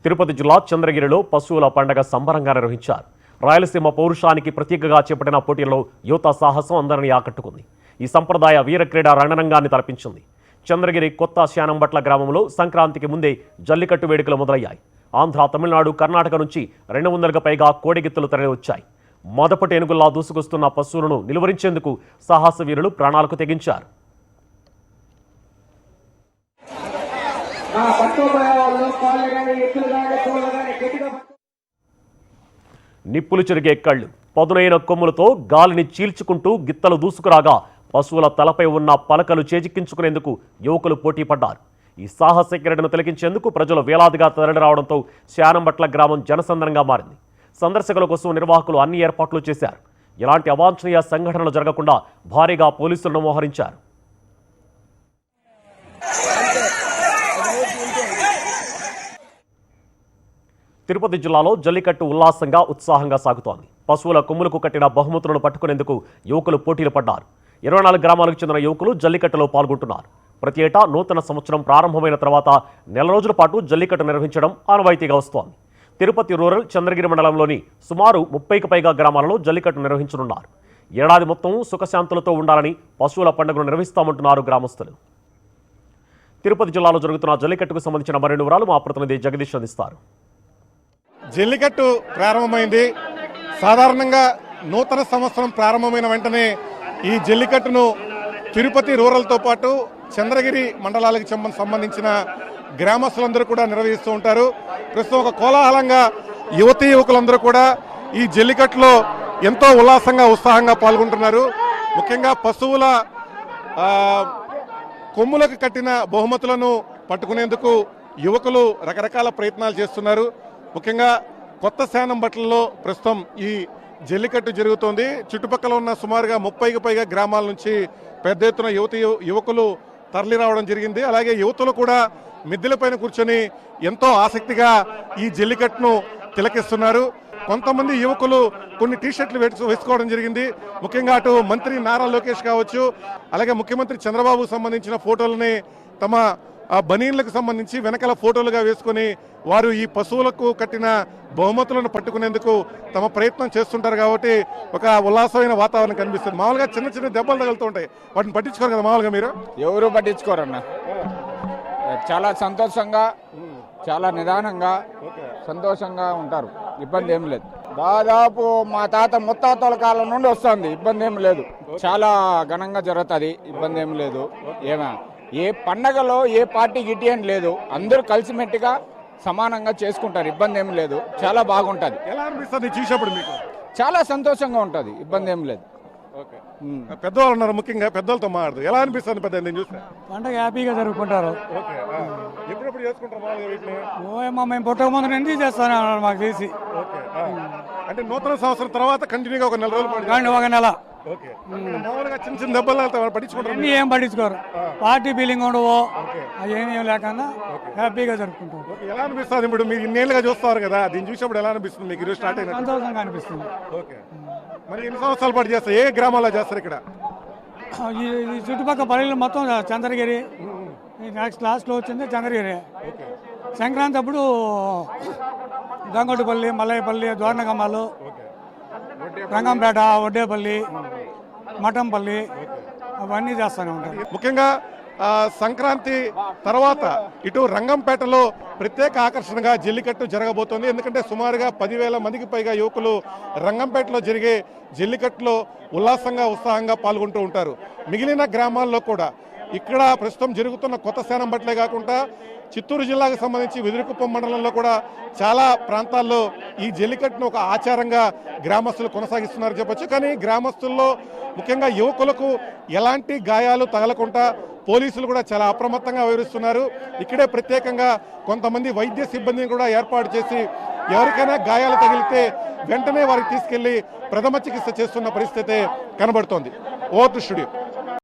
తిరుపతి జిల్లా చంద్రగిరిలో పశువుల పండగ సంబరంగా నిర్వహించారు. రాయలసీమ పౌరుషానికి ప్రతీకగా చేపట్టిన పోటీల్లో యువత సాహసం అందరినీ ఆకట్టుకుంది. ఈ సంప్రదాయ వీరక్రీడా రణరంగాన్ని తలపించింది. చంద్రగిరి కొత్త శానంబట్ల గ్రామంలో సంక్రాంతికి ముందే జల్లికట్టు వేడుకలు మొదలయ్యాయి. ఆంధ్ర, తమిళనాడు, కర్ణాటక నుంచి 200కు పైగా కోడిగిత్తలు తరలివచ్చాయి. మొదపటి ఏనుగుల్లా దూసుకొస్తున్న పశువులను నిలువరించేందుకు సాహస వీరులు ప్రాణాలకు తెగించారు. నిప్పులు చెరిగే కళ్ళు, పదునైన కొమ్ములతో గాలిని చీల్చుకుంటూ గిత్తలు దూసుకురాగా పశువుల తలపై ఉన్న పలకలు చేజిక్కించుకునేందుకు యువకులు పోటీ పడ్డారు. ఈ సాహస క్రీడను తిలకించేందుకు ప్రజలు వేలాదిగా తరలిరావడంతో శానంబట్ల గ్రామం జనసంద్రంగా మారింది. సందర్శకుల కోసం నిర్వాహకులు అన్ని ఏర్పాట్లు చేశారు. ఎలాంటి అవాంఛనీయ సంఘటనలు జరగకుండా భారీగా పోలీసులను మోహరించారు. తిరుపతి జిల్లాలో జల్లికట్టు ఉల్లాసంగా, ఉత్సాహంగా సాగుతోంది. పశువుల కొమ్ములకు కట్టిన బహుమతులను పట్టుకునేందుకు యువకులు పోటీలు పడ్డారు. 24 గ్రామాలకు చెందిన యువకులు జల్లికట్టులో పాల్గొంటున్నారు. ప్రతి ఏటా నూతన సంవత్సరం ప్రారంభమైన తర్వాత నెల రోజుల పాటు జల్లికట్టు నిర్వహించడం ఆనవాయితీగా వస్తోంది. తిరుపతి రూరల్, చంద్రగిరి మండలంలోని సుమారు 30కి పైగా గ్రామాలలో జల్లికట్టు నిర్వహించనున్నారు. ఏడాది మొత్తం సుఖశాంతులతో ఉండాలని పశువుల పండుగను నిర్వహిస్తామంటున్నారు గ్రామస్తులు. తిరుపతి జిల్లాలో జరుగుతున్న జల్లికట్టుకు సంబంధించిన మరిన్ని వివరాలు మా ప్రతినిధి జగదీష్ అందిస్తారు. జల్లికట్టు ప్రారంభమైంది. సాధారణంగా నూతన సంవత్సరం ప్రారంభమైన వెంటనే ఈ జల్లికట్టును తిరుపతి రూరల్తో పాటు చంద్రగిరి మండలాలకు సంబంధించిన గ్రామస్తులందరూ కూడా నిర్వహిస్తూ ఉంటారు. ప్రస్తుతం ఒక కోలాహలంగా యువతీ యువకులందరూ కూడా ఈ జల్లికట్టులో ఎంతో ఉల్లాసంగా, ఉత్సాహంగా పాల్గొంటున్నారు. ముఖ్యంగా పశువుల కొమ్ములకు కట్టిన బహుమతులను పట్టుకునేందుకు యువకులు రకరకాల ప్రయత్నాలు చేస్తున్నారు. ముఖ్యంగా కొత్త శానంబట్లలో ప్రస్తుతం ఈ జల్లికట్టు జరుగుతోంది. చుట్టుపక్కల ఉన్న సుమారుగా 30కి పైగా గ్రామాల నుంచి పెద్ద ఎత్తున యువకులు తరలి రావడం జరిగింది. అలాగే యువతులు కూడా మిద్దెలపైన కూర్చొని ఎంతో ఆసక్తిగా ఈ జల్లికట్టును తిలకిస్తున్నారు. కొంతమంది యువకులు కొన్ని టీషర్ట్లు వేసుకోవడం జరిగింది. ముఖ్యంగా అటు మంత్రి నారా లోకేష్ కావచ్చు, అలాగే ముఖ్యమంత్రి చంద్రబాబుకు సంబంధించిన ఫోటోలని తమ బనీన్లకు సంబంధించి వెనకాల ఫోటోలుగా వేసుకొని వారు ఈ పశువులకు కట్టిన బహుమతులను పట్టుకునేందుకు తమ ప్రయత్నం చేస్తుంటారు. కాబట్టి ఒక ఉల్లాసమైన వాతావరణం కనిపిస్తుంది. మామూలుగా చిన్న చిన్న దెబ్బలు తగులుతూ ఉంటాయి, వాటిని పట్టించుకోరు కదా మామూలుగా మీరు? ఎవరు పట్టించుకోరన్న. చాలా సంతోషంగా, చాలా నిదానంగా, సంతోషంగా ఉంటారు. ఇబ్బంది ఏం లేదు. దాదాపు మా తాత ముత్తాతల కాలం నుండి వస్తుంది. ఇబ్బంది ఏం లేదు. చాలా ఘనంగా జరుగుతుంది. ఇబ్బంది ఏం లేదు. ఏ పండగలో ఏ పార్టీ గిట్టి అని లేదు. అందరూ కలిసిమెట్టుగా సమానంగా చేసుకుంటారు. ఇబ్బంది ఏం లేదు. చాలా బాగుంటుంది. ఎలా అనిపిస్తుంది చూసేప్పుడు మీకు? చాలా సంతోషంగా ఉంటుంది. ఇబ్బంది ఏం లేదు. పెద్దవాళ్ళు ఉన్నారు, ముఖ్యంగా పెద్దలతో మాట్లాడదు. ఎలా అనిపిస్తుంది పెద్ద నేను చూస్తే? పండగ హ్యాపీగా జరుపుకుంటారు. ఎప్పుడెప్పుడు చేసుకుంటారు? మేము పుట్టక ముందు నుంచి చేస్తానే ఉన్నాడు మాకు తెలిసి. అంటే నూతన సంవత్సరం తర్వాత కంటిన్యూగా ఒక నెల రోజులు ఒక నెల మామూలుగా చిన్న చిన్న దెబ్బలు పట్టించుకుంటారు. ఏం పట్టించుకోరు. పార్టీ ఫీలింగ్ ఉండవు. ఏమేమి లేకుండా హ్యాపీగా జరుపుకుంటారు. ఎలా అనిపిస్తుంది ఇప్పుడు మీరు ఇన్నేళ్ళుగా చూస్తారు కదా, దీన్ని చూసినప్పుడు ఎలా అనిపిస్తుంది మీకు? ఈరోజు స్టార్ట్ అయిన సంతోషంగా అనిపిస్తుంది. మరి ఎన్ని సంవత్సరాల పాటు చేస్తారు? ఏ గ్రామాల్లో చేస్తారు ఇక్కడ? ఈ చుట్టుపక్కల పల్లెలు మొత్తం చంద్రగిరి, నెక్స్ట్ లాస్ట్లో వచ్చింది చంద్రగిరి. సంక్రాంతి అప్పుడు గంగొడ్డుపల్లి, మల్లయ్యపల్లి, దోర్నగమ్మాలు, రంగంపేట, ఒడ్డేపల్లి, మఠంపల్లి అవన్నీ చేస్తూనే ఉంటారు. ముఖ్యంగా సంక్రాంతి తర్వాత ఇటు రంగంపేటలో ప్రత్యేక ఆకర్షణగా జల్లికట్టు జరగబోతోంది. ఎందుకంటే సుమారుగా 10,000 మందికి పైగా యువకులు రంగంపేటలో జరిగే జల్లికట్టులో ఉల్లాసంగా, ఉత్సాహంగా పాల్గొంటూ ఉంటారు. మిగిలిన గ్రామాల్లో కూడా ఇక్కడ ప్రస్తుతం జరుగుతున్న కొత్త శానంబట్లే కాకుండా చిత్తూరు జిల్లాకు సంబంధించి వెదురుకుప్పం మండలంలో కూడా చాలా ప్రాంతాల్లో ఈ జల్లికట్టును ఒక ఆచారంగా గ్రామస్తులు కొనసాగిస్తున్నారు చెప్పొచ్చు. కానీ గ్రామస్తుల్లో ముఖ్యంగా యువకులకు ఎలాంటి గాయాలు తగలకుండా పోలీసులు కూడా చాలా అప్రమత్తంగా వ్యవహరిస్తున్నారు. ఇక్కడే ప్రత్యేకంగా కొంతమంది వైద్య సిబ్బందిని కూడా ఏర్పాటు చేసి ఎవరికైనా గాయాలు తగిలితే వెంటనే వారికి తీసుకెళ్లి ప్రథమ చికిత్స చేస్తున్న పరిస్థితి కనబడుతోంది. Over to studio.